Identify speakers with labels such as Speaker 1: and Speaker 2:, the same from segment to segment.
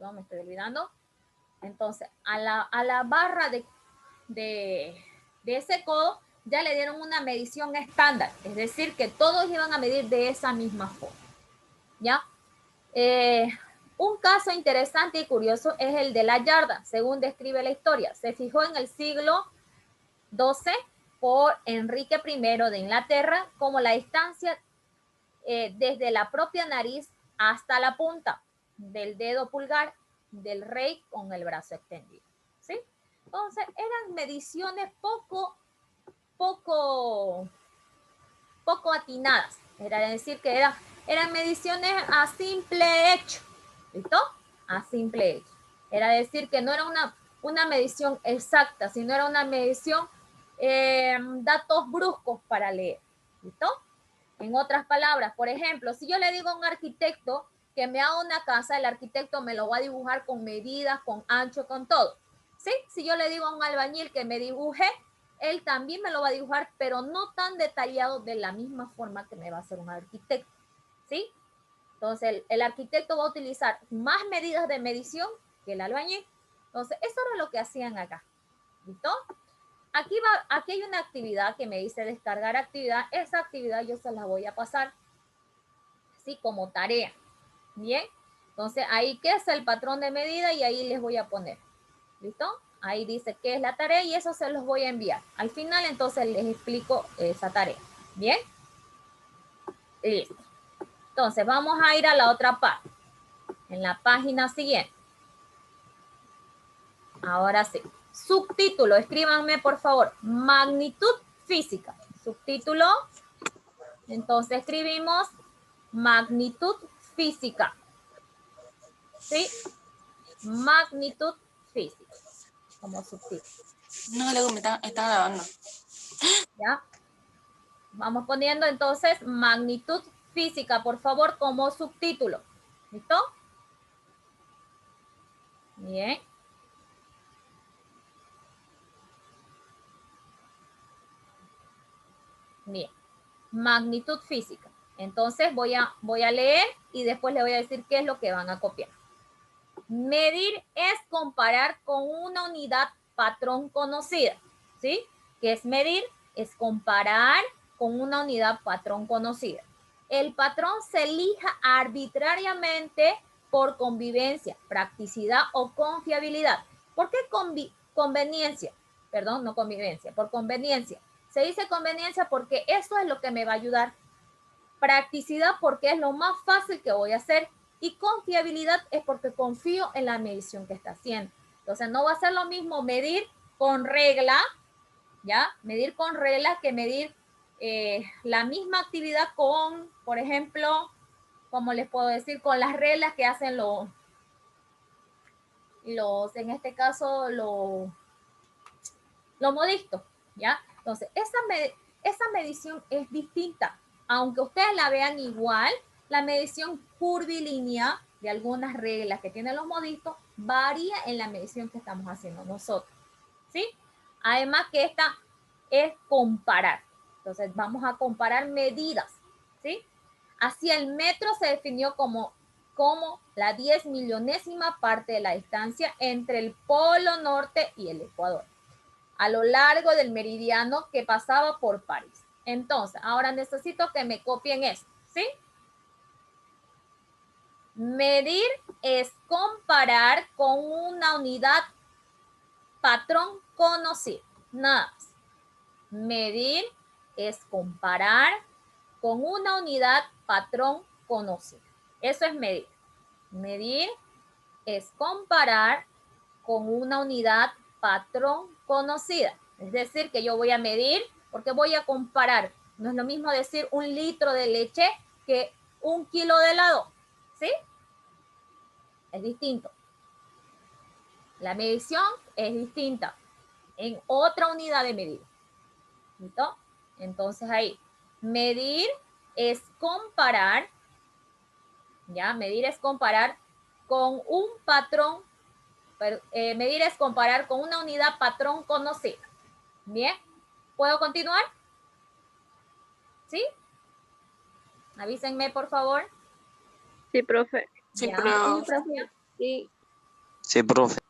Speaker 1: perdón, me estoy olvidando. Entonces, a la barra de ese codo ya le dieron una medición estándar, es decir, que todos iban a medir de esa misma forma, ¿ya? Un caso interesante y curioso es el de la yarda, según describe la historia. Se fijó en el siglo XII por Enrique I de Inglaterra como la distancia desde la propia nariz hasta la punta del dedo pulgar del rey con el brazo extendido, ¿sí? Entonces, eran mediciones poco atinadas. Era decir, que eran mediciones a simple hecho, ¿listo? A simple hecho. Era decir, que no era una medición exacta, sino era una medición, datos bruscos para leer, ¿listo? En otras palabras, por ejemplo, si yo le digo a un arquitecto que me haga una casa, el arquitecto me lo va a dibujar con medidas, con ancho, con todo, ¿sí? Si yo le digo a un albañil que me dibuje, él también me lo va a dibujar, pero no tan detallado de la misma forma que me va a hacer un arquitecto, ¿sí? Entonces, el arquitecto va a utilizar más medidas de medición que el albañil. Entonces, eso era lo que hacían acá, ¿listo? Aquí hay una actividad que me dice descargar actividad. Esa actividad yo se la voy a pasar, ¿sí? Como tarea, ¿bien? Entonces, ahí, ¿qué es el patrón de medida? Y ahí les voy a poner, ¿listo? Ahí dice qué es la tarea y eso se los voy a enviar. Al final, entonces, les explico esa tarea, ¿bien? Listo. Entonces, vamos a ir a la otra parte, en la página siguiente. Ahora sí. Subtítulo, escríbanme, por favor, magnitud física. Subtítulo, entonces escribimos magnitud física, ¿sí? Magnitud física, como subtítulo.
Speaker 2: No, luego me está grabando.
Speaker 1: ¿Ya? Vamos poniendo entonces magnitud física, por favor, como subtítulo. ¿Listo? Bien. Bien. Magnitud física. Entonces voy a leer y después le voy a decir qué es lo que van a copiar. Medir es comparar con una unidad patrón conocida, ¿sí? ¿Qué es medir? Es comparar con una unidad patrón conocida. El patrón se elija arbitrariamente por convivencia, practicidad o confiabilidad. ¿Por qué conveniencia? Perdón, no convivencia, por conveniencia. Se dice conveniencia porque eso es lo que me va a ayudar. Practicidad porque es lo más fácil que voy a hacer. Y confiabilidad es porque confío en la medición que está haciendo. Entonces, no va a ser lo mismo medir con regla, ¿ya? Medir con regla que medir la misma actividad con, por ejemplo, como les puedo decir, con las reglas que hacen en este caso, los modistos, ¿ya? Entonces, esa medición es distinta. Aunque ustedes la vean igual, la medición curvilínea de algunas reglas que tienen los modistos varía en la medición que estamos haciendo nosotros, ¿sí? Además que esta es comparar. Entonces, vamos a comparar medidas, ¿sí? Así el metro se definió como la 10 millonésima parte de la distancia entre el polo norte y el ecuador, a lo largo del meridiano que pasaba por París. Entonces, ahora necesito que me copien esto, ¿sí? Medir es comparar con una unidad patrón conocido. Nada más. Medir es comparar con una unidad patrón conocida. Eso es medir. Medir es comparar con una unidad patrón conocida. Es decir, que yo voy a medir porque voy a comparar. No es lo mismo decir 1 litro de leche que 1 kilo de helado, ¿sí? Es distinto. La medición es distinta en otra unidad de medida. ¿Listo? Entonces ahí, medir es comparar, ¿ya? Medir es comparar con un patrón, medir es comparar con una unidad patrón conocida. Bien, ¿puedo continuar? ¿Sí? Avísenme, por favor.
Speaker 3: Sí, profe.
Speaker 2: Sí,
Speaker 1: Ya.
Speaker 2: pero...
Speaker 3: Sí, profe. Sí. Sí, profe.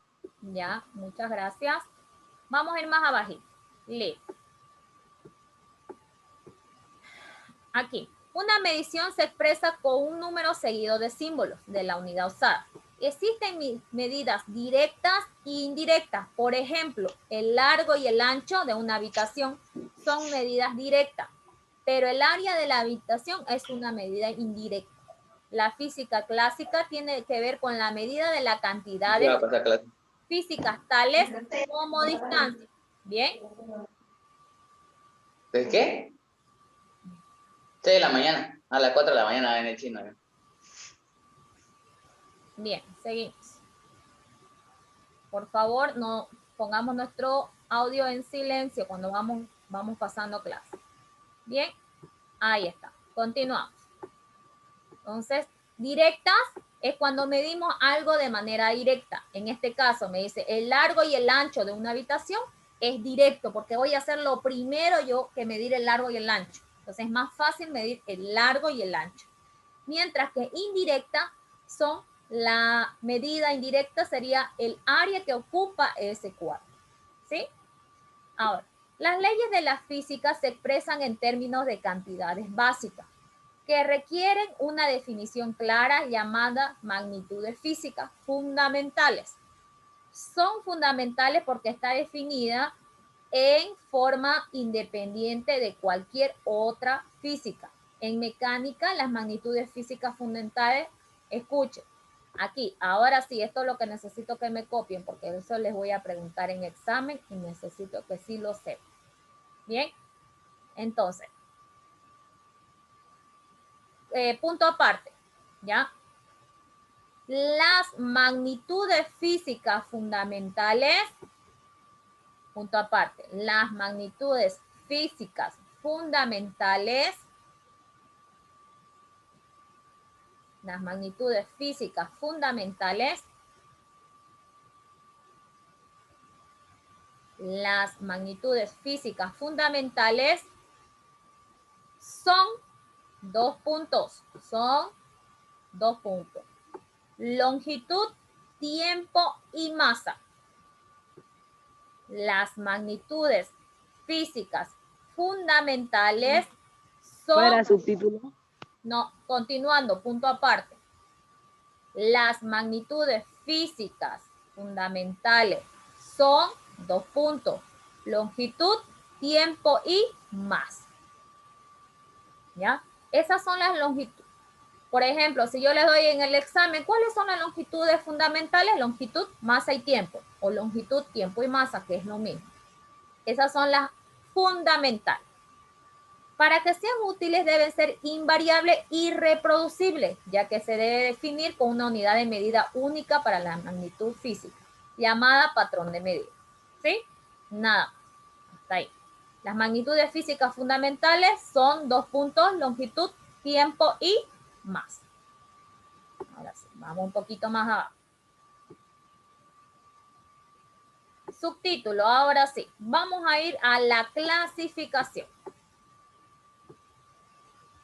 Speaker 1: Ya, muchas gracias. Vamos a ir más abajito. Lee. Aquí. Una medición se expresa con un número seguido de símbolos de la unidad usada. Existen medidas directas e indirectas. Por ejemplo, el largo y el ancho de una habitación son medidas directas, pero el área de la habitación es una medida indirecta. La física clásica tiene que ver con la medida de la cantidad de físicas tales como distancia. ¿Bien?
Speaker 4: ¿De qué? 6 de la mañana, a las 4 de la mañana en el chino.
Speaker 1: Bien, seguimos. Por favor, no pongamos nuestro audio en silencio cuando vamos pasando clase. Bien, ahí está. Continuamos. Entonces, directas es cuando medimos algo de manera directa. En este caso me dice el largo y el ancho de una habitación es directo porque voy a hacer lo primero yo que medir el largo y el ancho. Entonces es más fácil medir el largo y el ancho. Mientras que indirecta son la medida indirecta sería el área que ocupa ese cuadro. ¿Sí? Ahora, las leyes de la física se expresan en términos de cantidades básicas que requieren una definición clara llamada magnitudes físicas fundamentales. Son fundamentales porque está definida en forma independiente de cualquier otra física. En mecánica, las magnitudes físicas fundamentales, escuchen, aquí, ahora sí, esto es lo que necesito que me copien, porque eso les voy a preguntar en examen y necesito que sí lo sepan. Bien, entonces, punto aparte, ¿ya? Las magnitudes físicas fundamentales, punto aparte, las magnitudes físicas fundamentales, las magnitudes físicas fundamentales, las magnitudes físicas fundamentales son dos puntos, longitud, tiempo y masa. Las magnitudes físicas fundamentales son...
Speaker 5: ¿Cuál era el subtítulo?
Speaker 1: No, continuando, punto aparte. Las magnitudes físicas fundamentales son dos puntos, longitud, tiempo y masa. ¿Ya? Esas son las longitudes. Por ejemplo, si yo les doy en el examen, ¿cuáles son las longitudes fundamentales? Longitud, masa y tiempo. O longitud, tiempo y masa, que es lo mismo. Esas son las fundamentales. Para que sean útiles deben ser invariables y reproducibles, ya que se debe definir con una unidad de medida única para la magnitud física, llamada patrón de medida. ¿Sí? Nada más. Hasta ahí. Las magnitudes físicas fundamentales son dos puntos, longitud, tiempo y masa. Ahora sí, vamos un poquito más abajo. Subtítulo, ahora sí. Vamos a ir a la clasificación.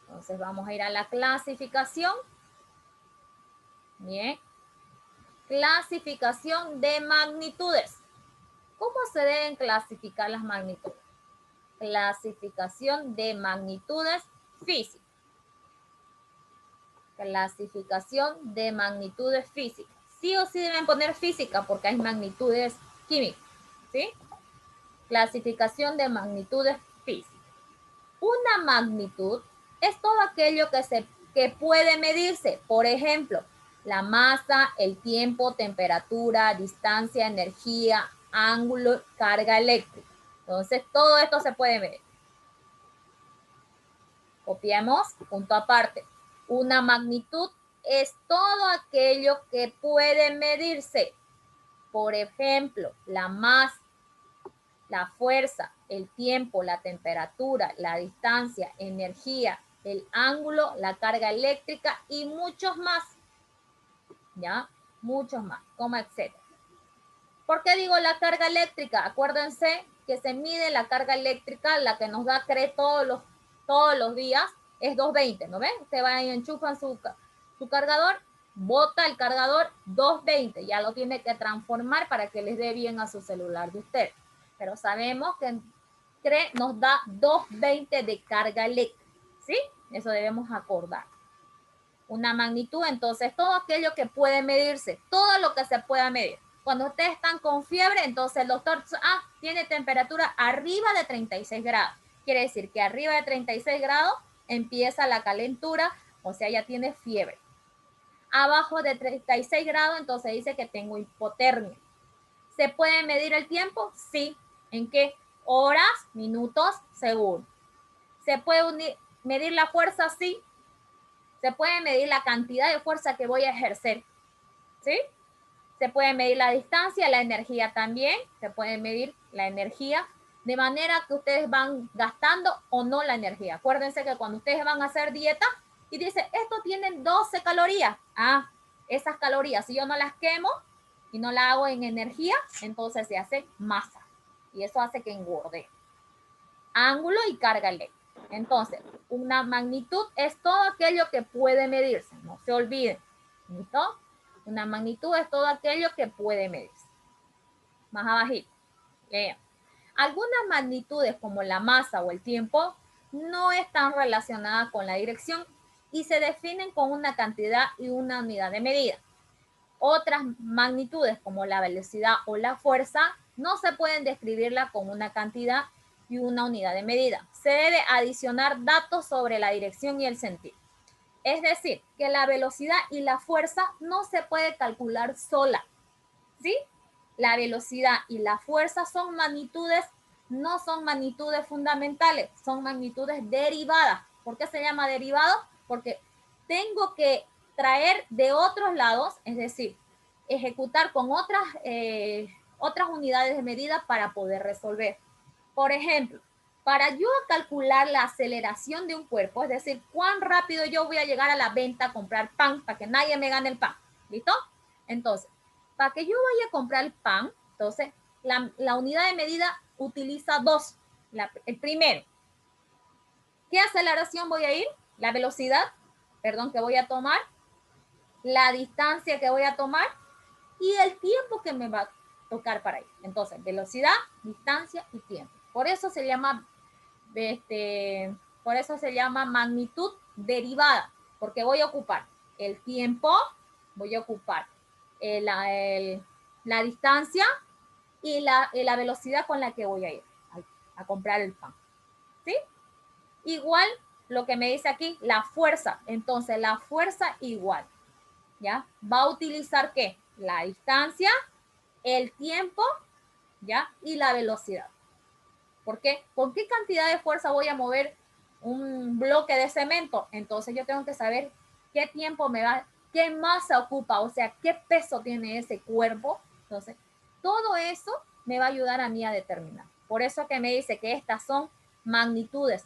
Speaker 1: Entonces vamos a ir a la clasificación. Bien. Clasificación de magnitudes. ¿Cómo se deben clasificar las magnitudes? Clasificación de magnitudes físicas. Clasificación de magnitudes físicas. Sí o sí deben poner física porque hay magnitudes químicas. ¿Sí? Clasificación de magnitudes físicas. Una magnitud es todo aquello que puede medirse. Por ejemplo, la masa, el tiempo, temperatura, distancia, energía, ángulo, carga eléctrica. Entonces, todo esto se puede medir. Copiamos, punto aparte. Una magnitud es todo aquello que puede medirse. Por ejemplo, la masa, la fuerza, el tiempo, la temperatura, la distancia, energía, el ángulo, la carga eléctrica y muchos más. ¿Ya? Muchos más, como etcétera. ¿Por qué digo la carga eléctrica? Acuérdense que se mide la carga eléctrica, la que nos da CRE todos los días, es 220, ¿no ven? Ustedes van y enchufan su cargador bota el cargador 220, ya lo tiene que transformar para que les dé bien a su celular de usted. Pero sabemos que nos da 220 de carga eléctrica, ¿sí? Eso debemos acordar. Una magnitud, entonces, todo aquello que puede medirse, todo lo que se pueda medir. Cuando ustedes están con fiebre, entonces el doctor, tiene temperatura arriba de 36 grados. Quiere decir que arriba de 36 grados empieza la calentura, o sea, ya tiene fiebre. Abajo de 36 grados, entonces dice que tengo hipotermia. ¿Se puede medir el tiempo? Sí. ¿En qué? Horas, minutos, segundos. ¿Se puede medir la fuerza? Sí. Se puede medir la cantidad de fuerza que voy a ejercer. ¿Sí? Se puede medir la distancia, la energía también. Se puede medir la energía de manera que ustedes van gastando o no la energía. Acuérdense que cuando ustedes van a hacer dieta y dicen, esto tiene 12 calorías. Esas calorías, si yo no las quemo y no la hago en energía, entonces se hace masa. Y eso hace que engorde. Ángulo y carga eléctrica. Entonces, una magnitud es todo aquello que puede medirse. No se olviden. ¿Listo? Una magnitud es todo aquello que puede medirse. Más abajito. Lean. Algunas magnitudes como la masa o el tiempo no están relacionadas con la dirección y se definen con una cantidad y una unidad de medida. Otras magnitudes como la velocidad o la fuerza no se pueden describirla con una cantidad y una unidad de medida. Se debe adicionar datos sobre la dirección y el sentido. Es decir, que la velocidad y la fuerza no se puede calcular sola, ¿sí? La velocidad y la fuerza son magnitudes, no son magnitudes fundamentales, son magnitudes derivadas. ¿Por qué se llama derivado? Porque tengo que traer de otros lados, es decir, ejecutar con otras unidades de medida para poder resolver. Por ejemplo, para yo calcular la aceleración de un cuerpo, es decir, cuán rápido yo voy a llegar a la venta a comprar pan para que nadie me gane el pan. ¿Listo? Entonces, para que yo vaya a comprar el pan, entonces, la unidad de medida utiliza dos. El primero, ¿qué aceleración voy a ir? La velocidad, perdón, que voy a tomar, la distancia que voy a tomar y el tiempo que me va a tocar para ir. Entonces, velocidad, distancia y tiempo. Por eso se llama, magnitud derivada, porque voy a ocupar el tiempo, voy a ocupar la distancia y la velocidad con la que voy a ir a comprar el pan. ¿Sí? Igual lo que me dice aquí, la fuerza. Entonces, la fuerza igual. ¿Ya? Va a utilizar ¿qué? La distancia, el tiempo, ¿ya? Y la velocidad. ¿Por qué? ¿Con qué cantidad de fuerza voy a mover un bloque de cemento? Entonces yo tengo que saber qué tiempo me va, qué masa ocupa, o sea, qué peso tiene ese cuerpo. Entonces, todo eso me va a ayudar a mí a determinar. Por eso que me dice que estas son magnitudes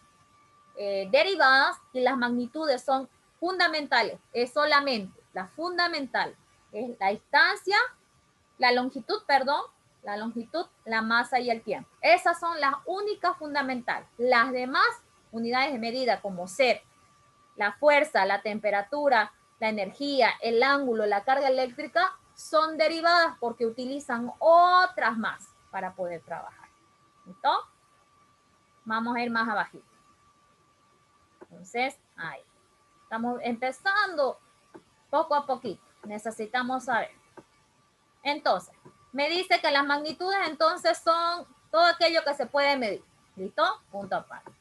Speaker 1: derivadas y las magnitudes son fundamentales. Es solamente la fundamental. Es la distancia, la longitud, la masa y el tiempo. Esas son las únicas fundamentales. Las demás unidades de medida como ser la fuerza, la temperatura, la energía, el ángulo, la carga eléctrica, son derivadas porque utilizan otras más para poder trabajar. ¿Listo? Vamos a ir más abajito. Entonces, ahí. Estamos empezando poco a poquito. Necesitamos saber. Entonces, me dice que las magnitudes entonces son todo aquello que se puede medir. ¿Listo? Punto aparte.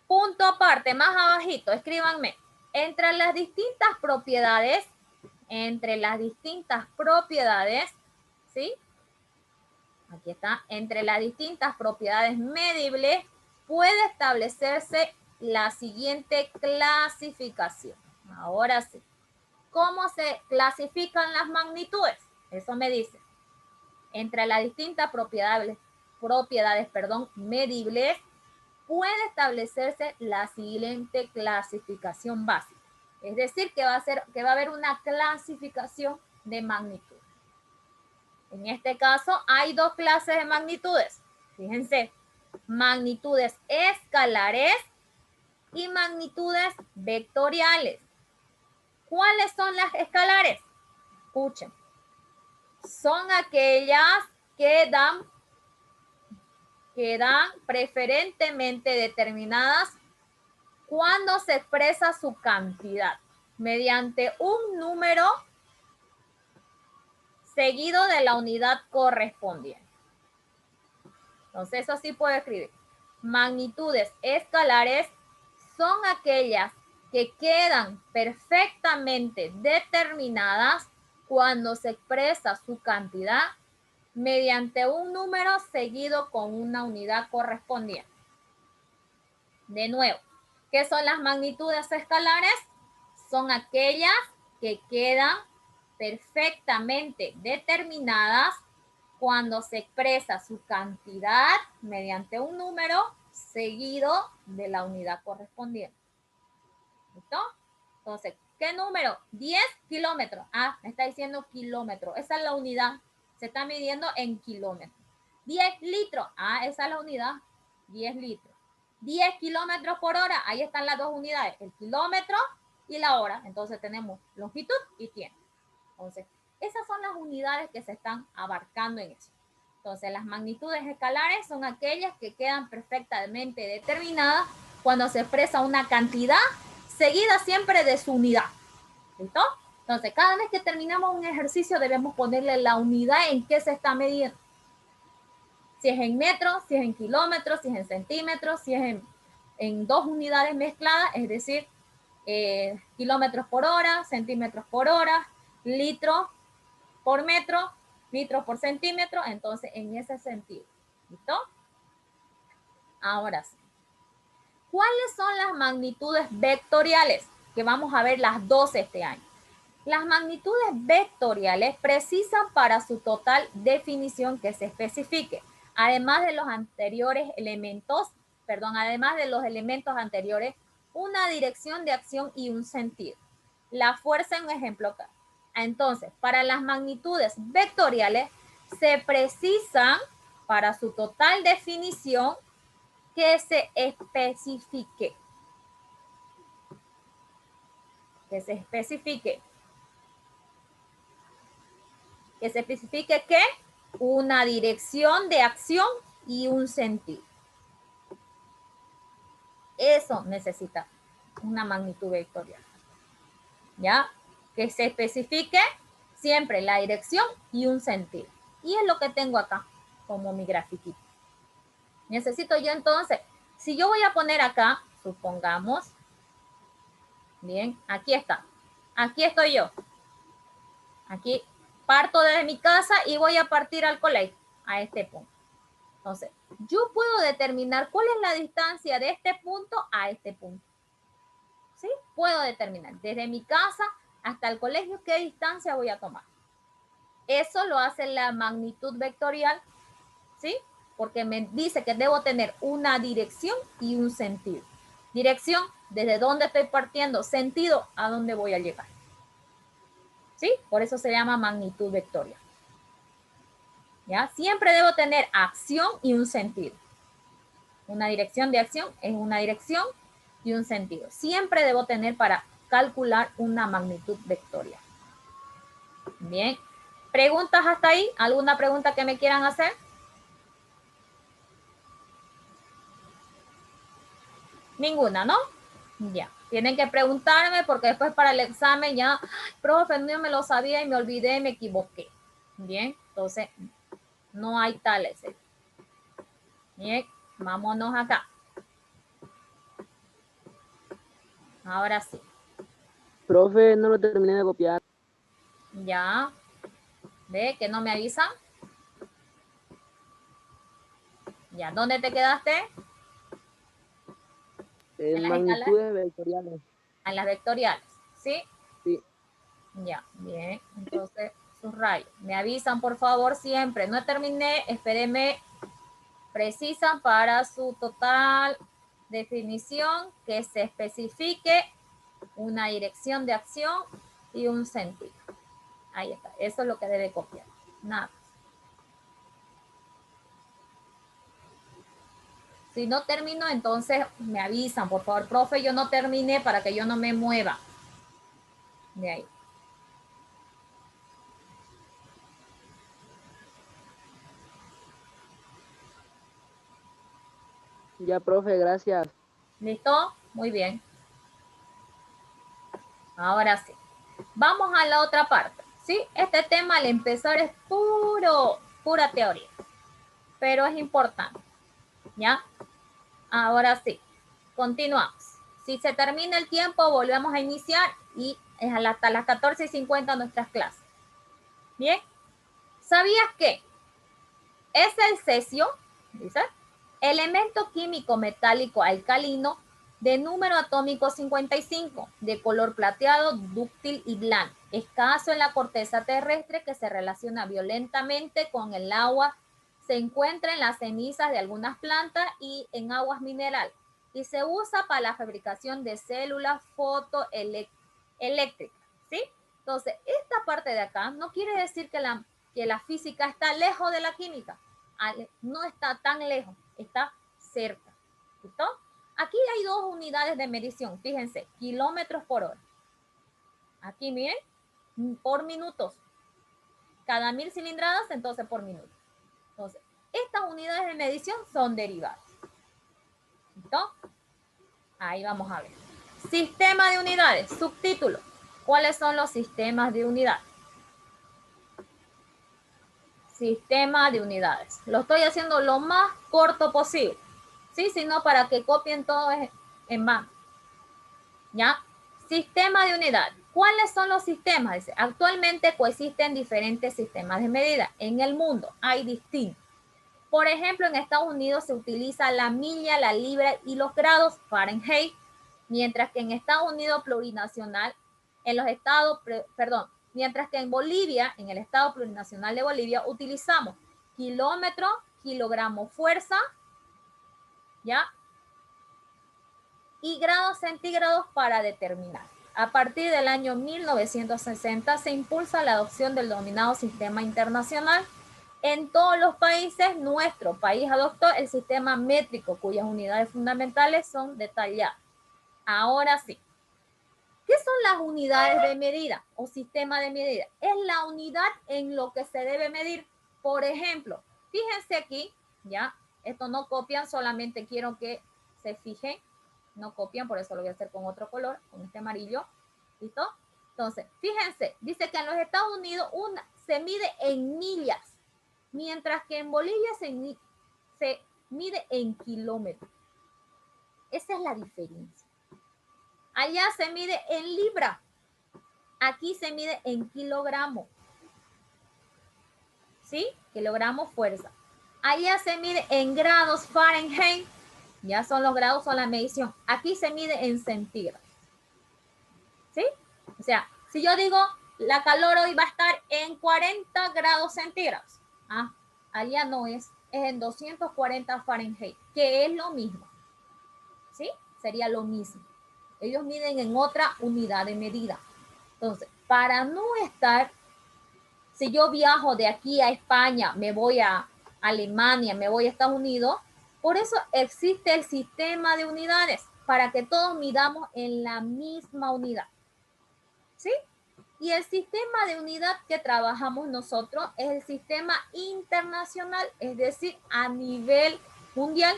Speaker 1: Punto aparte, más abajito, escríbanme. Entre las distintas propiedades, ¿sí? Aquí está. Entre las distintas propiedades medibles, puede establecerse la siguiente clasificación. Ahora sí. ¿Cómo se clasifican las magnitudes? Eso me dice. Entre las distintas propiedades, medibles, puede establecerse la siguiente clasificación básica. Es decir, que va a haber una clasificación de magnitudes. En este caso, hay dos clases de magnitudes. Fíjense, magnitudes escalares y magnitudes vectoriales. ¿Cuáles son las escalares? Escuchen. Son aquellas que dan preferentemente determinadas cuando se expresa su cantidad mediante un número seguido de la unidad correspondiente. Entonces, eso sí puedo escribir. Magnitudes escalares son aquellas que quedan perfectamente determinadas cuando se expresa su cantidad mediante un número seguido con una unidad correspondiente. De nuevo, ¿qué son las magnitudes escalares? Son aquellas que quedan perfectamente determinadas cuando se expresa su cantidad mediante un número seguido de la unidad correspondiente. ¿Listo? Entonces, ¿qué número? 10 kilómetros. Ah, me está diciendo kilómetro. Esa es la unidad. Se está midiendo en kilómetros. 10 litros. Ah, esa es la unidad. 10 litros. 10 kilómetros por hora. Ahí están las dos unidades. El kilómetro y la hora. Entonces tenemos longitud y tiempo. Entonces, esas son las unidades que se están abarcando en eso. Entonces, las magnitudes escalares son aquellas que quedan perfectamente determinadas cuando se expresa una cantidad seguida siempre de su unidad. ¿Listo? Entonces, cada vez que terminamos un ejercicio debemos ponerle la unidad en que se está midiendo. Si es en metros, si es en kilómetros, si es en centímetros, si es en dos unidades mezcladas, es decir, kilómetros por hora, centímetros por hora, litros por metro, litros por centímetro, entonces en ese sentido. ¿Listo? Ahora sí. ¿Cuáles son las magnitudes vectoriales? Que vamos a ver las dos este año. Las magnitudes vectoriales precisan para su total definición que se especifique, además de los elementos anteriores, una dirección de acción y un sentido. La fuerza es un ejemplo acá. Entonces, para las magnitudes vectoriales se precisan para su total definición que se especifique. Que se especifique ¿qué? Una dirección de acción y un sentido. Eso necesita una magnitud vectorial. ¿Ya? Que se especifique siempre la dirección y un sentido. Y es lo que tengo acá, como mi grafiquito. Necesito yo entonces, si yo voy a poner acá, supongamos, bien, aquí está. Aquí estoy yo. Aquí parto desde mi casa y voy a partir al colegio, a este punto. Entonces, yo puedo determinar cuál es la distancia de este punto a este punto. ¿Sí? Puedo determinar desde mi casa hasta el colegio qué distancia voy a tomar. Eso lo hace la magnitud vectorial, ¿sí? Porque me dice que debo tener una dirección y un sentido. Dirección, desde dónde estoy partiendo. Sentido, a dónde voy a llegar. ¿Sí? Por eso se llama magnitud vectorial. ¿Ya? Siempre debo tener acción y un sentido. Una dirección de acción es una dirección y un sentido. Siempre debo tener para calcular una magnitud vectorial. Bien. ¿Preguntas hasta ahí? ¿Alguna pregunta que me quieran hacer? Ninguna, ¿no? Ya. Tienen que preguntarme porque después para el examen ya, profe, no me lo sabía y me olvidé, me equivoqué. Bien, entonces no hay tales. Bien, vámonos acá. Ahora sí.
Speaker 3: Profe, no lo terminé de copiar.
Speaker 1: Ya. ¿Ve que no me avisan? Ya, ¿dónde te quedaste?
Speaker 3: En magnitudes vectoriales.
Speaker 1: En las vectoriales, ¿sí?
Speaker 3: Sí.
Speaker 1: Ya, bien. Entonces, subrayo. Me avisan, por favor, siempre. No terminé, espéreme. Precisan para su total definición que se especifique una dirección de acción y un sentido. Ahí está. Eso es lo que debe copiar. Nada. Si no termino, entonces me avisan, por favor, profe, yo no terminé para que yo no me mueva. de ahí.
Speaker 3: Ya, profe, gracias.
Speaker 1: ¿Listo? Muy bien. Ahora sí. Vamos a la otra parte. ¿Sí? Este tema al empezar es pura teoría, pero es importante. ¿Ya? Ahora sí. Continuamos. Si se termina el tiempo, volvemos a iniciar y es hasta las 14:50 nuestras clases. Bien. ¿Sabías que es el cesio, dice, elemento químico metálico alcalino de número atómico 55, de color plateado, dúctil y blando, escaso en la corteza terrestre, que se relaciona violentamente con el agua, se encuentra en las cenizas de algunas plantas y en aguas minerales, y se usa para la fabricación de células fotoeléctricas, ¿sí? Entonces, esta parte de acá no quiere decir que la física está lejos de la química. No está tan lejos, está cerca. ¿Listo? Aquí hay dos unidades de medición, fíjense, kilómetros por hora. Aquí, miren, por minutos. Cada 1000 cilindradas, entonces por minuto. Entonces, estas unidades de medición son derivadas. ¿Listo? Ahí vamos a ver. Sistema de unidades, subtítulo. ¿Cuáles son los sistemas de unidades? Sistema de unidades. Lo estoy haciendo lo más corto posible. ¿Sí? Sino para que copien todo en mano. ¿Ya? Sistema de unidad. ¿Cuáles son los sistemas? Dice, actualmente coexisten diferentes sistemas de medida. En el mundo hay distintos. Por ejemplo, en Estados Unidos se utiliza la milla, la libra y los grados Fahrenheit, mientras que en Estados Unidos plurinacional, mientras que en Bolivia, en el estado plurinacional de Bolivia, utilizamos kilómetro, kilogramo fuerza, ¿ya? Y grados centígrados para determinar. A partir del año 1960 se impulsa la adopción del denominado sistema internacional. En todos los países, nuestro país adoptó el sistema métrico, cuyas unidades fundamentales son detalladas. Ahora sí. ¿Qué son las unidades de medida o sistema de medida? Es la unidad en lo que se debe medir. Por ejemplo, fíjense aquí, ya, esto no copian, solamente quiero que se fijen, no copian, por eso lo voy a hacer con otro color, con este amarillo, ¿listo? Entonces, fíjense, dice que en los Estados Unidos se mide en millas, mientras que en Bolivia se mide en kilómetros. Esa es la diferencia. Allá se mide en libra, aquí se mide en kilogramo, ¿sí? Kilogramo fuerza. Allá se mide en grados Fahrenheit, ya son los grados, son la medición. Aquí se mide en centígrados, ¿sí? O sea, si yo digo la calor hoy va a estar en 40 grados centígrados, allá no es en 240 Fahrenheit, que es lo mismo, ¿sí? Sería lo mismo. Ellos miden en otra unidad de medida. Entonces, para no estar, si yo viajo de aquí a España, me voy a Alemania, me voy a Estados Unidos, por eso existe el sistema de unidades, para que todos midamos en la misma unidad. ¿Sí? Y el sistema de unidad que trabajamos nosotros es el sistema internacional, es decir, a nivel mundial.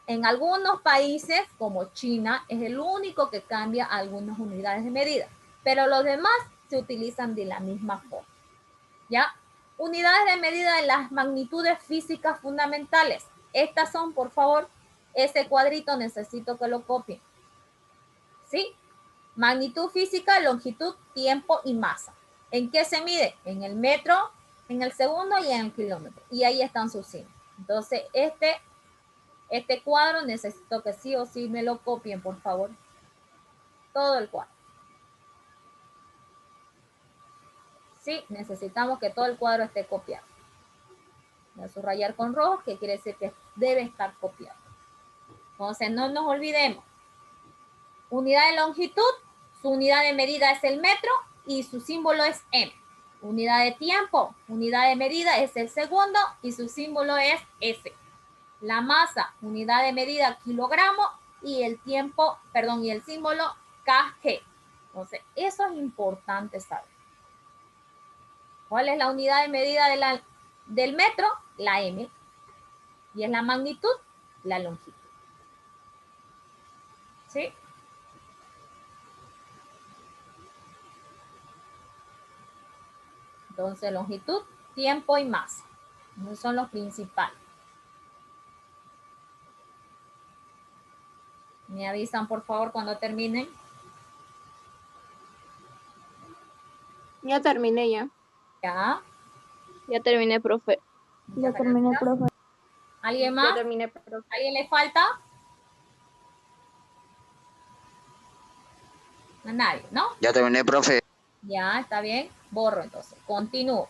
Speaker 1: En algunos países, como China, es el único que cambia algunas unidades de medida, pero los demás se utilizan de la misma forma. ¿Ya? Unidades de medida de las magnitudes físicas fundamentales. Estas son, por favor, ese cuadrito necesito que lo copien. ¿Sí? Magnitud física, longitud, tiempo y masa. ¿En qué se mide? En el metro, en el segundo y en el kilómetro. Y ahí están sus signos. Entonces, este cuadro necesito que sí o sí me lo copien, por favor. Todo el cuadro. Sí, necesitamos que todo el cuadro esté copiado. Voy a subrayar con rojo, que quiere decir que debe estar copiado. Entonces, no nos olvidemos. Unidad de longitud, su unidad de medida es el metro y su símbolo es M. Unidad de tiempo, unidad de medida es el segundo y su símbolo es S. La masa, unidad de medida kilogramo y el tiempo, y el símbolo KG. Entonces, eso es importante saber. ¿Cuál es la unidad de medida del metro? La m. Y es la magnitud, la longitud. ¿Sí? Entonces, longitud, tiempo y masa. Esos son los principales. Me avisan, por favor, cuando terminen.
Speaker 5: Ya terminé ya.
Speaker 1: Ya.
Speaker 5: Ya terminé, profe.
Speaker 1: Ya terminé, profe. ¿Alguien más?
Speaker 5: Ya terminé, profe.
Speaker 1: ¿Alguien le falta? A nadie, ¿no?
Speaker 6: Ya terminé, profe.
Speaker 1: Ya, está bien. Borro entonces. Continúo.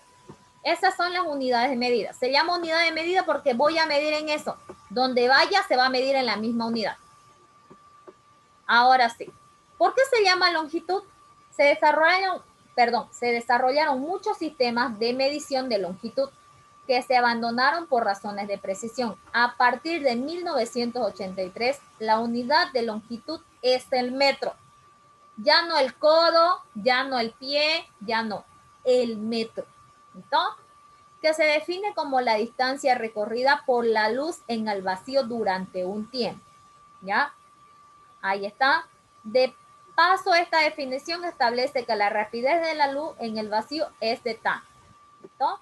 Speaker 1: Esas son las unidades de medida. Se llama unidad de medida porque voy a medir en eso. Donde vaya se va a medir en la misma unidad. Ahora sí. ¿Por qué se llama longitud? Se desarrollaron muchos sistemas de medición de longitud que se abandonaron por razones de precisión. A partir de 1983, la unidad de longitud es el metro. Ya no el codo, ya no el pie, ya no, el metro. ¿Listo? Que se define como la distancia recorrida por la luz en el vacío durante un tiempo. ¿Ya? Ahí está. De paso, esta definición establece que la rapidez de la luz en el vacío es de tanto. ¿Listo?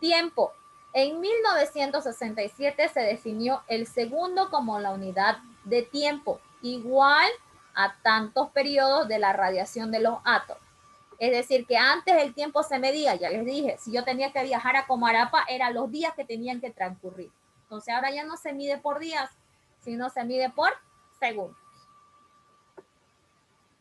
Speaker 1: Tiempo. En 1967 se definió el segundo como la unidad de tiempo, igual a tantos periodos de la radiación de los átomos. Es decir, que antes el tiempo se medía, ya les dije, si yo tenía que viajar a Comarapa, eran los días que tenían que transcurrir. Entonces ahora ya no se mide por días, sino se mide por segundos.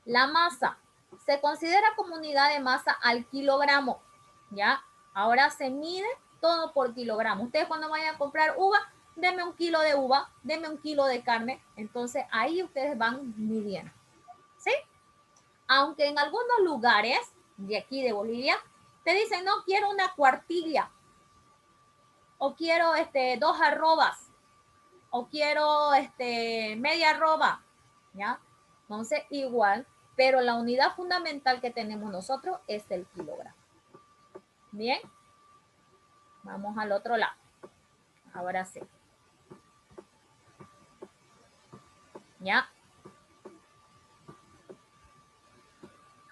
Speaker 1: La masa se considera como unidad de masa al kilogramo, ¿ya? Ahora se mide todo por kilogramo. Ustedes cuando vayan a comprar uva, denme un kilo de uva, denme un kilo de carne. Entonces ahí ustedes van midiendo, ¿sí? Aunque en algunos lugares de aquí de Bolivia te dicen, no, quiero una cuartilla, o quiero 2 arrobas, o quiero media arroba, ¿ya? Entonces igual, pero la unidad fundamental que tenemos nosotros es el kilogramo. Bien, vamos al otro lado. Ahora sí. ¿Ya?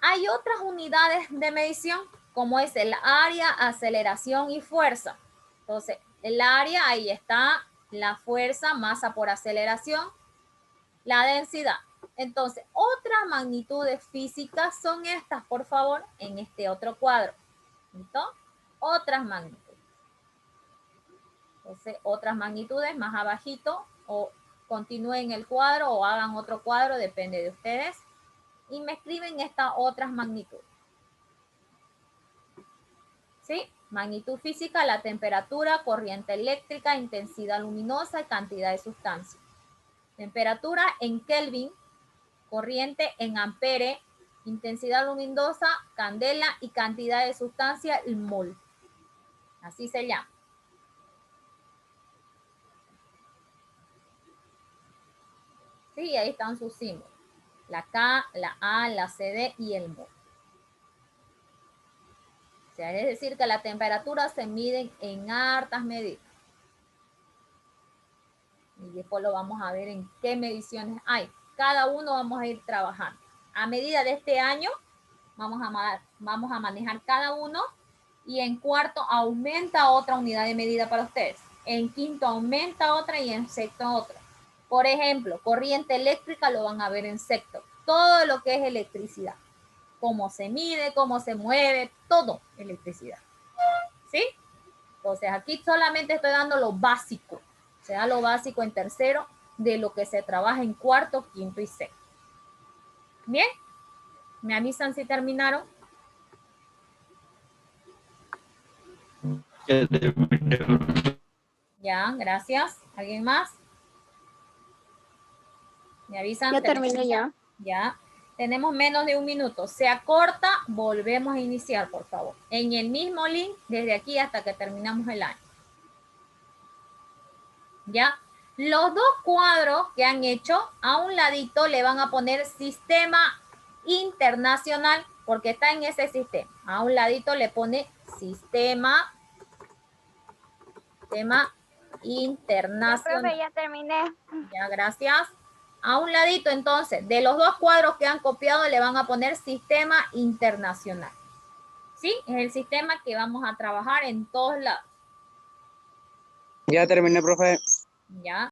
Speaker 1: Hay otras unidades de medición, como es el área, aceleración y fuerza. Entonces, el área, ahí está la fuerza, masa por aceleración, la densidad. Entonces, otras magnitudes físicas son estas, por favor, en este otro cuadro. ¿Listo? Otras magnitudes. Entonces, otras magnitudes más abajito, o continúen el cuadro o hagan otro cuadro, depende de ustedes. Y me escriben estas otras magnitudes. ¿Sí? Magnitud física, la temperatura, corriente eléctrica, intensidad luminosa y cantidad de sustancia. Temperatura en Kelvin, corriente en ampere, intensidad luminosa, candela y cantidad de sustancia, el mol. Así se llama. Sí, ahí están sus símbolos. La K, la A, la CD y el mol. O sea, es decir, que la temperatura se mide en hartas medidas. Y después lo vamos a ver en qué mediciones hay. Cada uno vamos a ir trabajando. A medida de este año, vamos a manejar cada uno. Y en cuarto aumenta otra unidad de medida para ustedes. En quinto aumenta otra y en sexto otra. Por ejemplo, corriente eléctrica lo van a ver en sexto. Todo lo que es electricidad. Cómo se mide, cómo se mueve, todo electricidad. ¿Sí? Entonces aquí solamente estoy dando lo básico. Se da lo básico en tercero de lo que se trabaja en cuarto, quinto y sexto. Bien, me avisan si terminaron. Ya, gracias. ¿Alguien más? Me avisan.
Speaker 5: Ya terminé ya.
Speaker 1: Ya. Tenemos menos de un minuto. Se acorta, volvemos a iniciar, por favor. En el mismo link, desde aquí hasta que terminamos el año. ¿Ya? Los dos cuadros que han hecho, a un ladito le van a poner sistema internacional, porque está en ese sistema. A un ladito le pone sistema internacional.
Speaker 6: Profe, ya terminé.
Speaker 1: Ya, gracias. A un ladito, entonces, de los dos cuadros que han copiado, le van a poner sistema internacional. ¿Sí? Es el sistema que vamos a trabajar en todos lados.
Speaker 3: Ya terminé, profe.
Speaker 1: Ya.